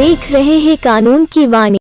देख रहे हैं कानून की वाणी।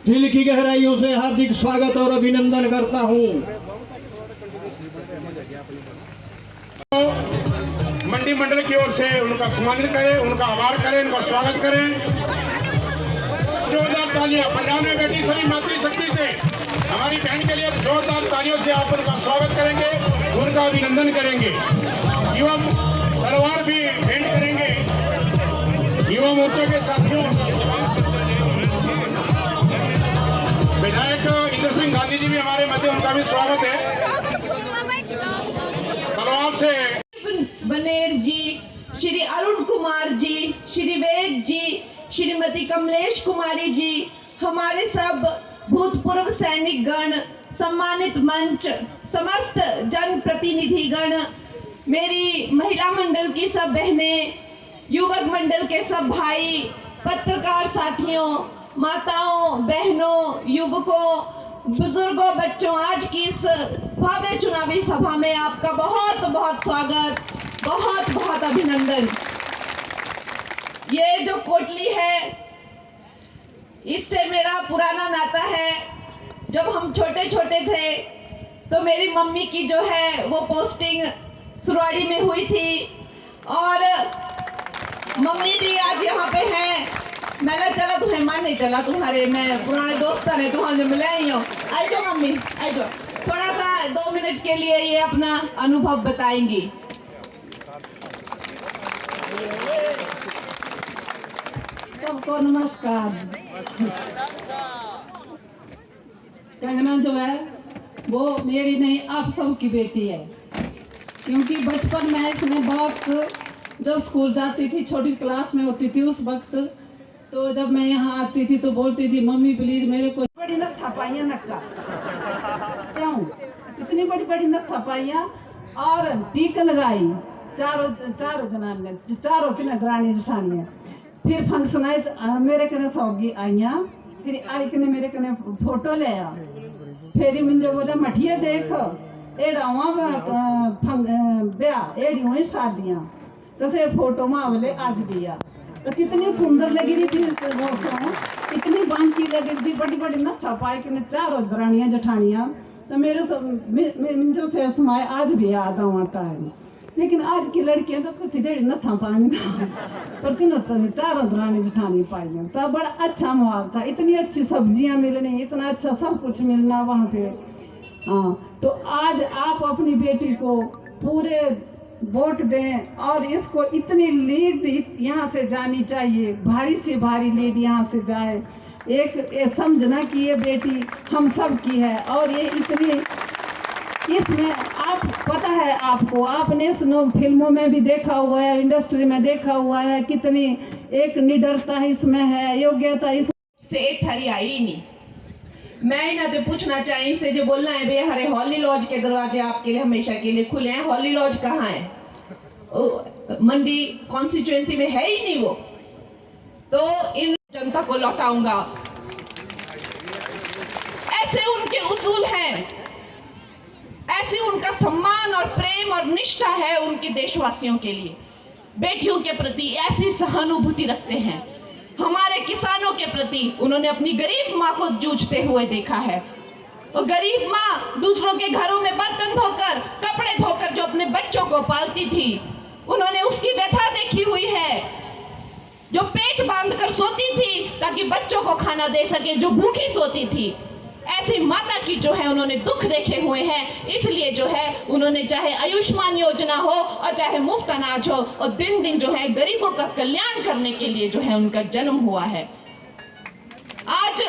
दिल की गहराइयों से हार्दिक स्वागत और अभिनंदन करता हूं। मंडी मंडल की ओर से उनका सम्मानित करें, उनका आभार करें, उनका स्वागत करें। जोरदार तालियां पंजाब में बैठी सभी मातृशक्ति से हमारी बहन के लिए जोरदार तालियों से आप उनका स्वागत करेंगे, उनका अभिनंदन करेंगे। युवा परिवार भी भेंट करेंगे। युवा मोर्चे के साथियों, विधायक इंद्र सिंह गांधी जी भी हमारे मध्य, उनका भी स्वागत है। तलवार से बनेर जी, श्री अरुण कुमार जी, श्री वेद जी, श्रीमती कमलेश कुमारी जी, हमारे सब भूतपूर्व सैनिक गण, सम्मानित मंच, समस्त जन प्रतिनिधि गण, मेरी महिला मंडल की सब बहनें, युवक मंडल के सब भाई, पत्रकार साथियों, माताओं, बहनों, युवकों, बुजुर्गों, बच्चों, आज की इस भव्य चुनावी सभा में आपका बहुत बहुत स्वागत, बहुत बहुत अभिनंदन। ये जो कोटली है, इससे मेरा पुराना नाता है। जब हम छोटे छोटे थे तो मेरी मम्मी की जो है वो पोस्टिंग सुरवाड़ी में हुई थी और मम्मी भी आज यहाँ पे हैं। मैं चला तुम्हें मान नहीं चला तुम्हारे, मैं पुराने दोस्त ने तुम्हारे मिले ही हो। आई जाओ मम्मी, आई जाओ, थोड़ा सा 2 मिनट के लिए ये अपना अनुभव बताएंगी। सबको नमस्कार। कंगना जो है वो मेरी नहीं, आप सबकी बेटी है। क्योंकि बचपन में इसने वक्त जब स्कूल जाती थी, छोटी क्लास में होती थी उस वक्त, तो जब मैं यहाँ आती थी तो बोलती थी मम्मी प्लीज मेरे को बड़ी न थपाइयाँ नक्का चाहूँ, इतनी बड़ी बड़ी न थपाइयाँ और टीक लगाई चारों जनान ने, चारों तीन दरानी जठानियाँ। फिर फंक्शन है मेरे कने सौगी आइया, फिर आई कने मेरे कने फोटो ले आ, फिर मुझे बोला मठिया देख एड़ावा ब्याह एड़ी हुई शादियाँ, तो से फोटो में आवले आज भी आ। तो कितनी सुंदर लगी रही थी इतनी बांकी लगी थी, बड़ी बड़ी नथा पाई कि चारों दरानियाँ जठानियाँ। तो मेरे जो से समाय आज भी याद आता है। लेकिन आज की लड़कियां तो कुछ देर नथा पाई पर तीनों चारों दरानी जठानी पाई। तो बड़ा अच्छा माहौल था, इतनी अच्छी सब्जियां मिलनी, इतना अच्छा सब कुछ मिलना वहाँ पे। हाँ, तो आज आप अपनी बेटी को पूरे वोट दें और इसको इतनी लीड यहाँ से जानी चाहिए, भारी से भारी लीड यहाँ से जाए। एक समझना कि ये बेटी हम सब की है और ये इतनी इसमें आप पता है, आपको आपने फिल्मों में भी देखा हुआ है, इंडस्ट्री में देखा हुआ है, कितनी एक निडरता इसमें है, योग्यता से थारी आई ही नहीं। मैं ना तो पूछना चाहिए से जो बोलना है भैया, हरे हॉली लॉज के दरवाजे आपके लिए हमेशा के लिए खुले हैं। हॉली लॉज कहाँ है? मंडी कॉन्स्टिट्यूएंसी में है ही नहीं वो। तो इन जनता को लौटाऊंगा, ऐसे उनके उसूल हैं, ऐसे उनका सम्मान और प्रेम और निष्ठा है उनके देशवासियों के लिए, बेटियों के प्रति ऐसी सहानुभूति रखते हैं। हमारे किसानों के प्रति उन्होंने अपनी गरीब माँ को जूझते हुए देखा है। और गरीब माँ दूसरों के घरों में बर्तन धोकर, कपड़े धोकर जो अपने बच्चों को पालती थी, उन्होंने उसकी व्यथा देखी हुई है। जो पेट बांधकर सोती थी ताकि बच्चों को खाना दे सके, जो भूखी सोती थी, ऐसी माता की जो है उन्होंने दुख देखे हुए हैं। इसलिए जो है उन्होंने चाहे आयुष्मान योजना हो और चाहे मुफ्त अनाज हो, और दिन दिन जो है गरीबों का कल्याण करने के लिए जो है उनका जन्म हुआ है। आज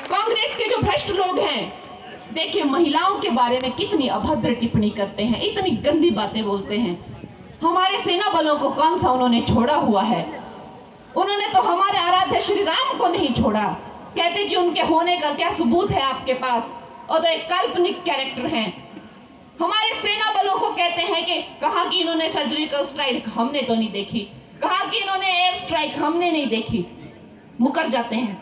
कांग्रेस के जो भ्रष्ट लोग हैं, देखिए महिलाओं के बारे में कितनी अभद्र टिप्पणी करते हैं, इतनी गंदी बातें बोलते हैं। हमारे सेना बलों को कौन सा उन्होंने छोड़ा हुआ है? उन्होंने तो हमारे आराध्य श्री राम को नहीं छोड़ा। कहते जी उनके होने का क्या सबूत है आपके पास? और तो एक काल्पनिक कैरेक्टर हैं। हमारे सेना बलों को कहते हैं कि कहा कि इन्होंने सर्जिकल स्ट्राइक हमने तो नहीं देखी, कहा कि इन्होंने एयर स्ट्राइक हमने नहीं देखी, मुकर जाते हैं।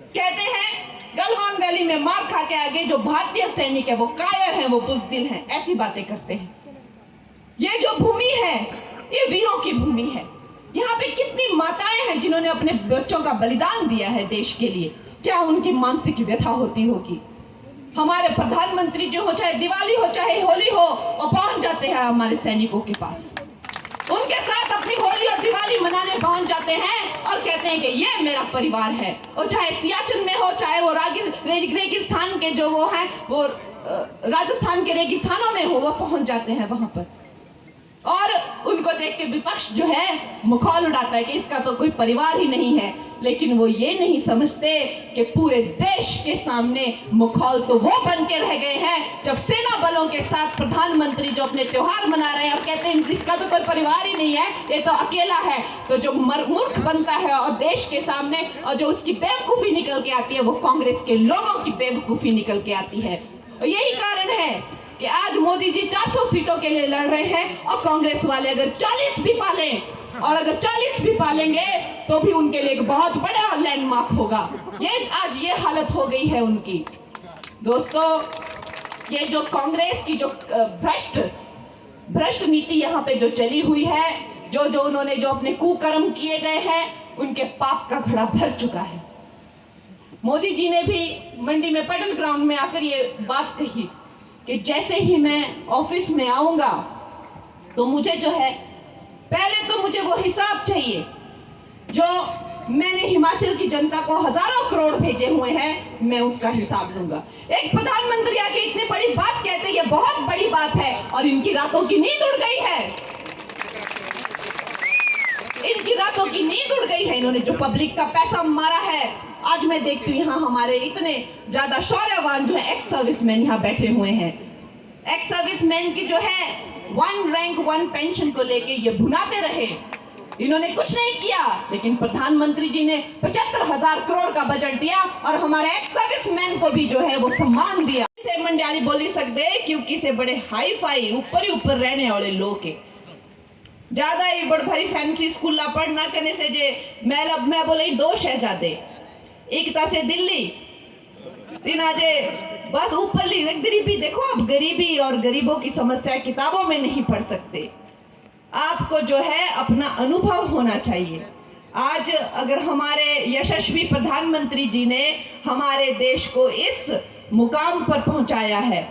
कहते हैं गलवान वैली में मार खा के आगे जो भारतीय सैनिक है वो कायर है, वो बुज़दिल है, ऐसी बातें करते हैं। ये जो भूमि है ये वीरों की भूमि है। यहाँ पे कितनी माताएं हैं जिन्होंने अपने बच्चों का बलिदान दिया है देश के लिए। क्या उनकी मानसिक व्यथा होती होगी? हमारे प्रधानमंत्री जो हो, चाहे दिवाली हो चाहे होली हो, वो पहुंच जाते हैं हमारे सैनिकों के पास, उनके साथ अपनी होली और दिवाली मनाने पहुंच जाते हैं और कहते हैं कि ये मेरा परिवार है। और चाहे सियाचिन में हो, चाहे वो रेगिस्तान के जो वो हैं, वो राजस्थान के रेगिस्तानों में हो, वो पहुंच जाते हैं वहां पर। और उनको देख के विपक्ष जो है मखौल उड़ाता है कि इसका तो कोई परिवार ही नहीं है। लेकिन वो ये नहीं समझते कि पूरे देश के सामने मखौल तो वो बन के रह गए हैं जब सेना बलों के साथ प्रधानमंत्री जो अपने त्योहार मना रहे हैं और कहते हैं इसका तो कोई परिवार ही नहीं है, ये तो अकेला है। तो जो मूर्ख बनता है और देश के सामने, और जो उसकी बेवकूफ़ी निकल के आती है, वो कांग्रेस के लोगों की बेवकूफ़ी निकल के आती है। और यही कारण है कि आज मोदी जी 400 सीटों के लिए लड़ रहे हैं और कांग्रेस वाले अगर 40 भी पालें, और अगर 40 भी पालेंगे तो भी उनके लिए एक बहुत बड़ा लैंडमार्क होगा। ये आज ये हालत हो गई है उनकी। दोस्तों, ये जो कांग्रेस की जो भ्रष्ट नीति यहाँ पे जो चली हुई है, जो उन्होंने जो अपने कुकर्म किए गए हैं, उनके पाप का घड़ा भर चुका है। मोदी जी ने भी मंडी में पटेल ग्राउंड में आकर ये बात कही कि जैसे ही मैं ऑफिस में आऊंगा तो मुझे जो है पहले तो मुझे वो हिसाब चाहिए जो मैंने हिमाचल की जनता को हजारों करोड़ भेजे हुए हैं, मैं उसका हिसाब लूंगा। एक प्रधानमंत्री आके इतनी बड़ी बात कहते हैं, ये बहुत बड़ी बात है, और इनकी रातों की नींद उड़ गई है। इनकी रातों की नींद उड़ गई है। इन्होंने जो पब्लिक का पैसा मारा है, आज मैं देखती हूँ यहाँ हमारे इतने ज्यादा शौर्यवान जो है एक्स सर्विसमैन यहाँ बैठे हुए हैं। एक्स सर्विसमैन की जो है 1 रैंक 1 पेंशन को लेके ये भुनाते रहे, इन्होंने कुछ नहीं किया। लेकिन प्रधानमंत्री जी ने 75,000 करोड़ का बजट दिया और हमारे एक्स सर्विसमैन को भी जो है वो सम्मान दिया। इसे मंडियाली बोली सकते क्योंकि से बड़े हाई फाई ऊपर ही ऊपर रहने वाले लोग के ज्यादा ही बड़ भारी फैंसी स्कूल पढ़ना करने से जे मैं बोले 2 शहजादे, एक से दिल्ली तीन आजे बस ऊपरली गरीबी। देखो, आप गरीबी और गरीबों की समस्या किताबों में नहीं पढ़ सकते, आपको जो है अपना अनुभव होना चाहिए। आज अगर हमारे यशस्वी प्रधानमंत्री जी ने हमारे देश को इस मुकाम पर पहुंचाया है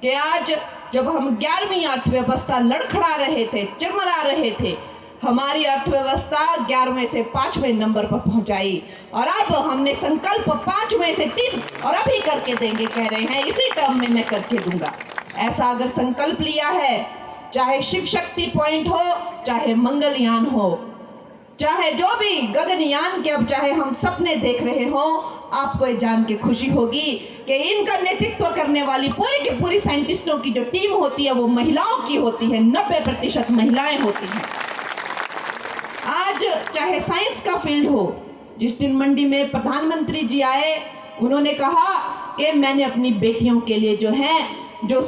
कि आज जब हम 11वीं अर्थव्यवस्था लड़खड़ा रहे थे, चरमरा रहे थे, हमारी अर्थव्यवस्था 11वें से 5वें नंबर पर पहुंचाई, और अब हमने संकल्प 5वें से 3 और अभी करके देंगे कह रहे हैं, इसी टर्म में मैं करके दूंगा। ऐसा अगर संकल्प लिया है, चाहे शिव शक्ति पॉइंट हो, चाहे मंगलयान हो, चाहे जो भी गगनयान के अब चाहे हम सपने देख रहे हो, आपको ये जान के खुशी होगी कि इनका नेतृत्व करने वाली पूरी की पूरी साइंटिस्टों की जो टीम होती है वो महिलाओं की होती है, 90% महिलाएं होती हैं। आज चाहे साइंस का फील्ड हो, जिस दिन मंडी में प्रधानमंत्री जी आए, उन्होंने कहा कि मैंने अपनी बेटियों के लिए जो है जो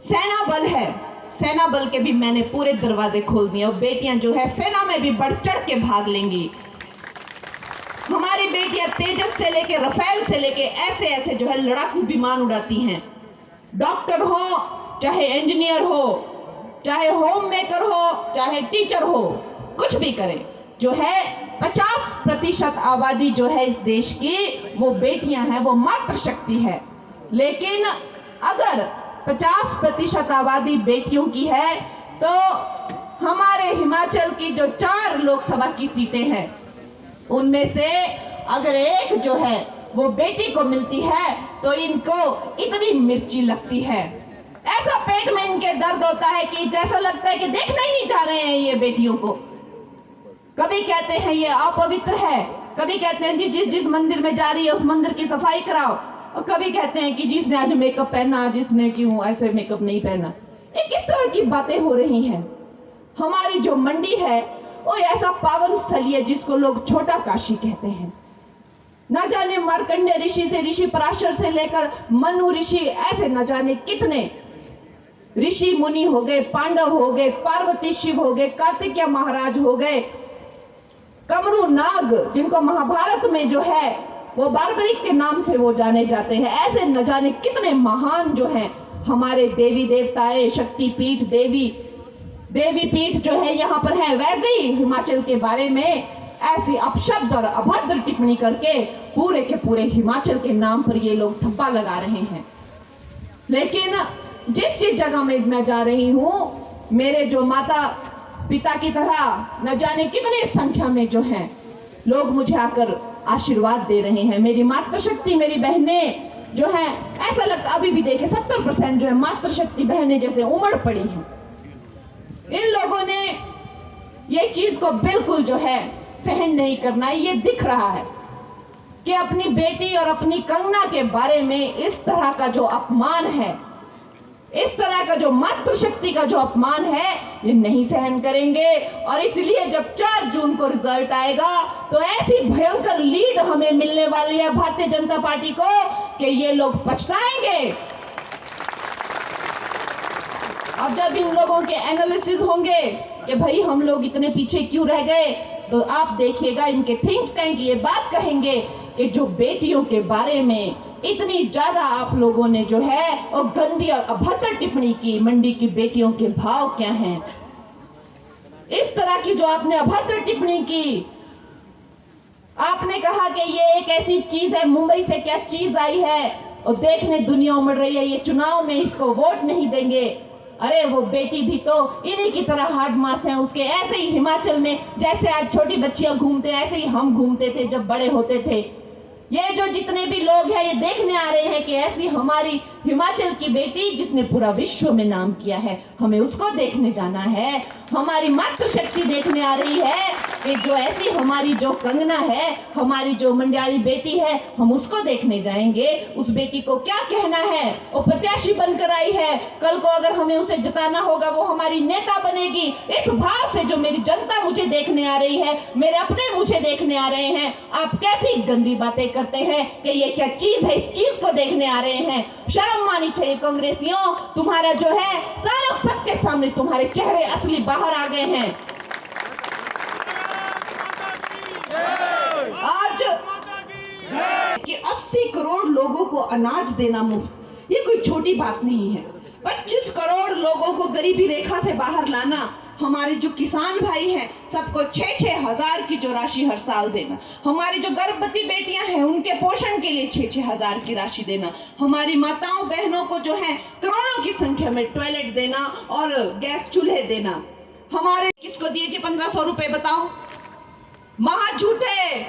सेना बल है, सेना बल के भी मैंने पूरे दरवाजे खोल दिए और बेटियां जो है सेना में भी बढ़ चढ़ के भाग लेंगी। हमारी बेटियां तेजस से लेके रफेल से लेके ऐसे ऐसे जो है लड़ाकू विमान उड़ाती हैं। डॉक्टर हो, चाहे इंजीनियर हो, चाहे होम मेकर हो, चाहे टीचर हो, कुछ भी करें, जो है 50% आबादी जो है इस देश की वो बेटियां हैं, वो मातृशक्ति है। लेकिन अगर 50% आबादी बेटियों की है तो हमारे हिमाचल की जो 4 लोकसभा की सीटें हैं उनमें से अगर एक जो है वो बेटी को मिलती है तो इनको इतनी मिर्ची लगती है, ऐसा पेट में इनके दर्द होता है कि जैसा लगता है कि देखना ही नहीं चाह रहे हैं ये बेटियों को। कभी कहते हैं ये अपवित्र है, कभी कहते हैं जी जिस मंदिर में जा रही है उस मंदिर की सफाई कराओ, और कभी कहते हैं कि जिसने आज मेकअप पहना, जिसने क्यों ऐसे मेकअप नहीं पहना। ये किस तरह की बातें हो रही हैं। हमारी जो मंडी है वो ऐसा पावन स्थल है जिसको लोग छोटा काशी कहते हैं। न जाने मार्कंडेय ऋषि से ऋषि पराशर से लेकर मनु ऋषि, ऐसे न जाने कितने ऋषि मुनि हो गए, पांडव हो गए, पार्वती शिव हो गए, कार्तिकेय महाराज हो गए, कमरू नाग जिनको महाभारत में जो है वो बार्बरिक के नाम से वो जाने जाते हैं। ऐसे न जाने कितने महान जो हैं हमारे देवी देवताएं, शक्ति पीठ, देवी पीठ जो है यहाँ पर है। वैसे ही हिमाचल के बारे में ऐसी अपशब्द और अभद्र टिप्पणी करके पूरे के पूरे हिमाचल के नाम पर ये लोग थप्पा लगा रहे हैं। लेकिन जिस जगह में मैं जा रही हूँ, मेरे जो माता पिता की तरह न जाने कितने संख्या में जो हैं लोग मुझे आकर आशीर्वाद दे रहे हैं। मेरी मातृशक्ति, मेरी बहनें जो है, ऐसा लगता अभी भी देखे 70% जो है मातृशक्ति बहनें जैसे उमड़ पड़ी हैं। इन लोगों ने ये चीज को बिल्कुल जो है सहन नहीं करना है। ये दिख रहा है कि अपनी बेटी और अपनी कंगना के बारे में इस तरह का जो अपमान है, इस तरह का जो मातृशक्ति का जो अपमान है, ये नहीं सहन करेंगे। और इसलिए जब 4 जून को रिजल्ट आएगा तो ऐसी भयंकर लीड हमें मिलने वाली है भारतीय जनता पार्टी को कि ये लोग पछताएंगे। अब जब इन लोगों के एनालिसिस होंगे कि भाई हम लोग इतने पीछे क्यों रह गए, तो आप देखिएगा इनके थिंक टैंक ये बात कहेंगे कि जो बेटियों के बारे में इतनी ज्यादा आप लोगों ने जो है और गंदी और अभद्र टिप्पणी की, मंडी की बेटियों के भाव क्या हैं, इस तरह की जो आपने अभद्र टिप्पणी की। आपने कहा कि ये एक ऐसी चीज है, मुंबई से क्या चीज आई है और देखने दुनिया उमड़ रही है, ये चुनाव में इसको वोट नहीं देंगे। अरे वो बेटी भी तो इन्हीं की तरह हार्ड मास है उसके। ऐसे ही हिमाचल में जैसे आज छोटी बच्चियां घूमते, ऐसे ही हम घूमते थे जब बड़े होते थे। ये जो जितने भी लोग हैं ये देखने आ रहे हैं कि ऐसी हमारी हिमाचल की बेटी जिसने पूरा विश्व में नाम किया है, हमें उसको देखने जाना है। हमारी मातृशक्ति देखने आ रही है कि जो ऐसी हमारी जो कंगना है, हमारी जो मंडियाली बेटी है, हम उसको देखने जाएंगे। उस बेटी को क्या कहना है, वो प्रत्याशी बनकर आई है, कल को अगर हमें उसे जिताना होगा वो हमारी नेता बनेगी। इस भाव से जो मेरी जनता मुझे देखने आ रही है, मेरे अपने मुझे देखने आ रहे हैं, आप कैसी गंदी बातें करते हैं कि ये क्या चीज है, इस चीज को देखने आ रहे हैं। शर्म मानी चाहिए कांग्रेसियों, तुम्हारा जो है सारा सबके सामने तुम्हारे चेहरे असली बाहर आ गए हैं। आज कि 80 करोड़ लोगों को अनाज देना मुफ्त, ये कोई छोटी बात नहीं है। 25 करोड़ लोगों को गरीबी रेखा से बाहर लाना, हमारे जो किसान भाई हैं सबको 6-6 हजार की जो राशि हर साल देना, हमारी जो गर्भवती बेटियां हैं उनके पोषण के लिए 6-6 हजार की राशि देना, हमारी माताओं बहनों को जो है करोड़ों की संख्या में टॉयलेट देना और गैस चूल्हे देना। हमारे किसको दिए जी 1500 रुपए, बताओ। महा झूठे,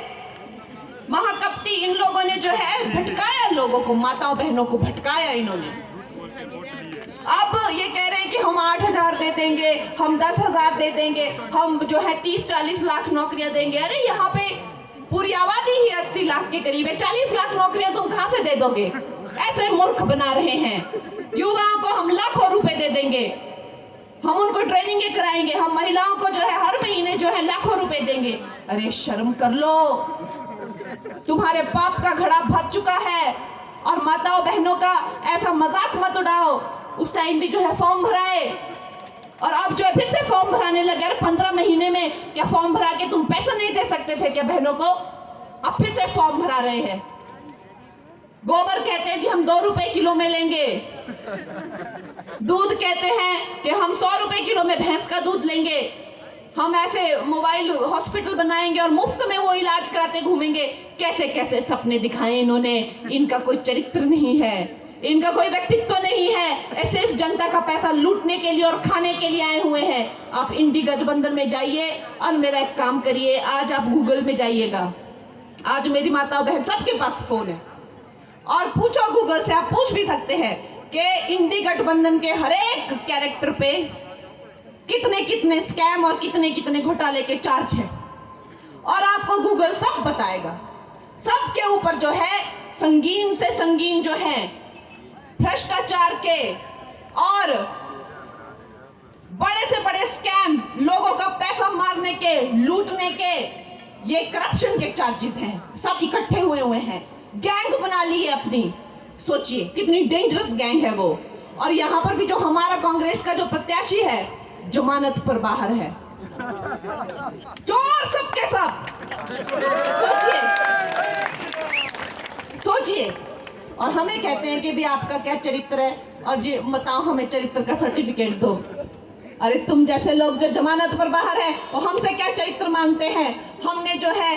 महाकपटी इन लोगों ने जो है भटकाया लोगों को, माताओं बहनों को भटकाया इन्होंने। अब ये कह रहे हैं कि हम 8,000 दे देंगे, हम 10,000 दे देंगे, हम जो है 30-40 लाख नौकरियां देंगे। अरे यहाँ पे पूरी आबादी ही 80 लाख के करीब है, 40 लाख नौकरियां तुम कहां से दे दोगे? ऐसे मूर्ख बना रहे हैं। युवाओं को हम लाखों रुपए दे देंगे, हम उनको ट्रेनिंग कराएंगे, हम महिलाओं को जो है हर महीने जो है लाखों रुपए देंगे। अरे शर्म कर लो, तुम्हारे पाप का घड़ा भर चुका है। और माताओं बहनों का ऐसा मजाक मत उड़ाओ। उस टाइम भी जो है फॉर्म भराए और अब जो है फिर से फॉर्म भराने लगे। 15 महीने में क्या फॉर्म भरा के तुम पैसा नहीं दे सकते थे क्या बहनों को? अब फिर से फॉर्म भरा रहे हैं। गोबर कहते हैं जी हम 2 रुपए किलो में लेंगे, दूध कहते हैं कि हम 100 रुपए किलो में भैंस का दूध लेंगे। हम ऐसे मोबाइल हॉस्पिटल बनाएंगे और मुफ्त में वो इलाज कराते घूमेंगे। कैसे कैसे सपने दिखाए इन्होंने। इनका कोई चरित्र नहीं है, इनका कोई व्यक्तित्व नहीं है। ये सिर्फ जनता का पैसा लूटने के लिए और खाने के लिए आए हुए हैं। आप इंडी गठबंधन में जाइए और मेरा एक काम करिए, आज आप गूगल में जाइएगा। आज मेरी माता बहन सबके पास फोन है और पूछो गूगल से, आप पूछ भी सकते हैं कि इंडी गठबंधन के हर एक कैरेक्टर पे कितने कितने स्कैम और कितने कितने घोटाले के चार्ज है, और आपको गूगल सब बताएगा। सबके ऊपर जो है संगीन से संगीन जो है भ्रष्टाचार के और बड़े से बड़े स्कैम, लोगों का पैसा मारने के, लूटने के, ये करप्शन के चार्जेस हैं, सब इकट्ठे हुए हैं। गैंग बना ली है अपनी। सोचिए कितनी डेंजरस गैंग है वो। और यहाँ पर भी जो हमारा कांग्रेस का जो प्रत्याशी है जमानत पर बाहर है। चोर सबके सब। सोचिए। और हमें कहते हैं कि भी आपका क्या चरित्र है, और जी बताओ हमें चरित्र का सर्टिफिकेट दो। अरे तुम जैसे लोग जो जमानत पर बाहर है वो हमसे क्या चरित्र मांगते हैं। हमने जो है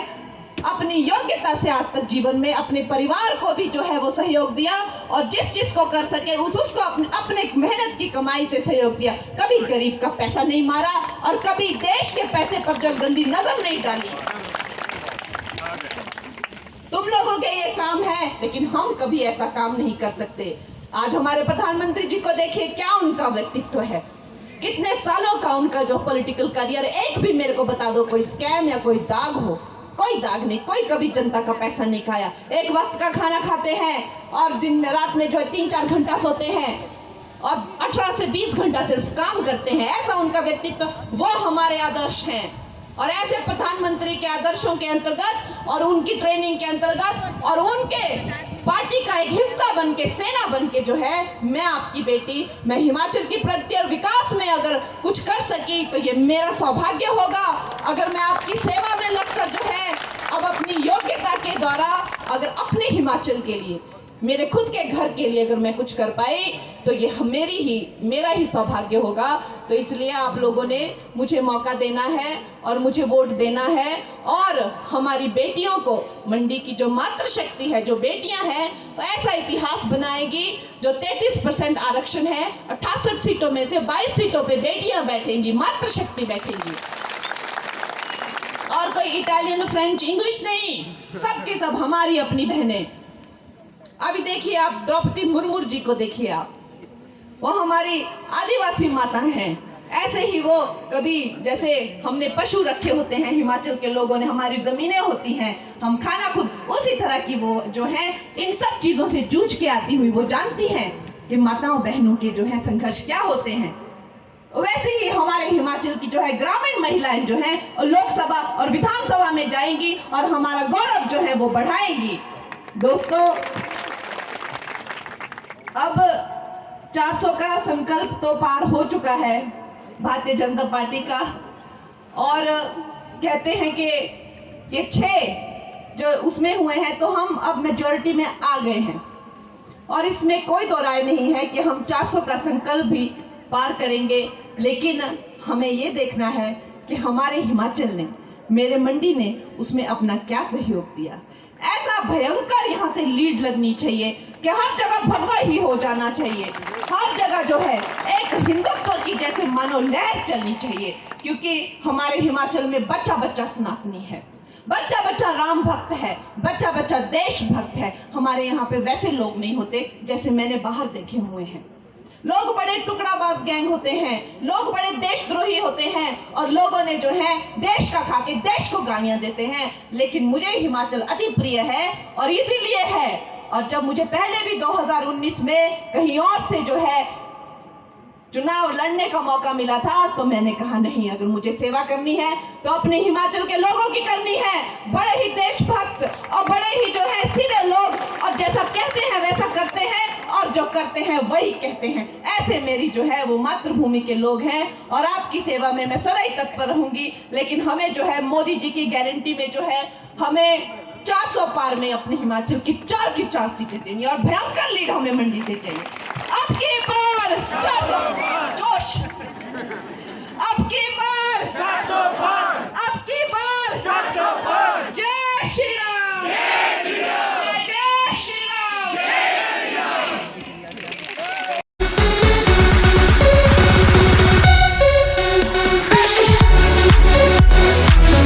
अपनी योग्यता से आज तक जीवन में अपने परिवार को भी जो है वो सहयोग दिया, और जिस चीज को कर सके उसको अपने मेहनत की कमाई से सहयोग दिया। कभी गरीब का पैसा नहीं मारा और कभी देश के पैसे पर जो गंदी नजर नहीं डाली। तुम लोगों के ये काम है, लेकिन हम कभी ऐसा काम नहीं कर सकते। आज हमारे प्रधानमंत्री जी को देखिए, क्या उनका व्यक्तित्व है, कितने सालों का उनका जो पॉलिटिकल करियर। एक भी मेरे को बता दो कोई स्कैम या कोई दाग हो। कोई दाग नहीं, कोई कभी जनता का पैसा नहीं खाया। एक वक्त का खाना खाते हैं और दिन में रात में जो है 3-4 घंटा सोते हैं और 18 से 20 घंटा सिर्फ काम करते हैं। ऐसा उनका व्यक्तित्व, वो हमारे आदर्श हैं। और ऐसे प्रधानमंत्री के आदर्शों के अंतर्गत और उनकी ट्रेनिंग के अंतर्गत और उनके पार्टी का एक हिस्सा बन के, सेना बन के जो है, मैं आपकी बेटी, मैं हिमाचल की प्रगति और विकास में अगर कुछ कर सकी तो ये मेरा सौभाग्य होगा। अगर मैं आपकी सेवा में लगकर जो है अब अपनी योग्यता के द्वारा अगर अपने हिमाचल के लिए, मेरे खुद के घर के लिए अगर मैं कुछ कर पाई तो ये मेरा ही सौभाग्य होगा। तो इसलिए आप लोगों ने मुझे मौका देना है और मुझे वोट देना है, और हमारी बेटियों को, मंडी की जो मातृशक्ति है, जो बेटियां हैं, वो ऐसा इतिहास बनाएगी। जो 33% आरक्षण है, 68 सीटों में से 22 सीटों पे बेटियां बैठेंगी, मातृशक्ति बैठेंगी। और कोई इटालियन, फ्रेंच, इंग्लिश नहीं, सबकी सब हमारी अपनी बहनें। अभी देखिए आप द्रौपदी मुर्मू जी को देखिए आप, वो हमारी आदिवासी माता हैं। ऐसे ही वो कभी, जैसे हमने पशु रखे होते हैं हिमाचल के लोगों ने, हमारी जमीनें होती हैं, हम खाना खुद, उसी तरह की वो जो है इन सब चीजों से जूझ के आती हुई वो जानती हैं कि माताओं बहनों के जो है संघर्ष क्या होते हैं। वैसे ही हमारे हिमाचल की जो है ग्रामीण महिलाएं जो है लोकसभा और विधानसभा में जाएंगी और हमारा गौरव जो है वो बढ़ाएंगी। दोस्तों, अब 400 का संकल्प तो पार हो चुका है भारतीय जनता पार्टी का, और कहते हैं कि ये 6 जो उसमें हुए हैं तो हम अब मेजॉरिटी में आ गए हैं, और इसमें कोई दो राय नहीं है कि हम 400 का संकल्प भी पार करेंगे। लेकिन हमें ये देखना है कि हमारे हिमाचल ने, मेरे मंडी ने उसमें अपना क्या सहयोग दिया। ऐसा भयंकर यहाँ से लीड लगनी चाहिए कि हर जगह भगवा ही हो जाना चाहिए। हर जगह जो है एक हिंदुत्व की जैसे मानो लहर चलनी चाहिए, क्योंकि हमारे हिमाचल में बच्चा बच्चा सनातनी है, बच्चा बच्चा राम भक्त है, बच्चा बच्चा देश भक्त है। हमारे यहाँ पे वैसे लोग नहीं होते जैसे मैंने बाहर देखे हुए हैं। लोग बड़े टुकड़ाबाज गैंग होते हैं, लोग बड़े देशद्रोही होते हैं, और लोगों ने जो है देश का खा के देश को गालियां देते हैं। लेकिन मुझे हिमाचल अति प्रिय है, और इसीलिए है। और जब मुझे पहले भी 2019 में कहीं और से जो है चुनाव लड़ने का मौका मिला था, तो मैंने कहा नहीं, अगर मुझे सेवा करनी है तो अपने हिमाचल के लोगों की करनी है। बड़े ही देशभक्त और बड़े ही जो है सीधे लोग, और जैसा कहते हैं वैसा करते हैं, और जो करते हैं वही कहते हैं। ऐसे मेरी जो है वो मातृभूमि के लोग हैं, और आपकी सेवा में मैं सदैव तत्पर रहूंगी। लेकिन हमें जो है मोदी जी की गारंटी में जो है हमें 400 पार में अपने हिमाचल की 4 की 4 सीटें देनी, और भयंकर लीड हमें मंडी से चाहिए। अब की बार 400 जोश, अब की बार 400 जय श्री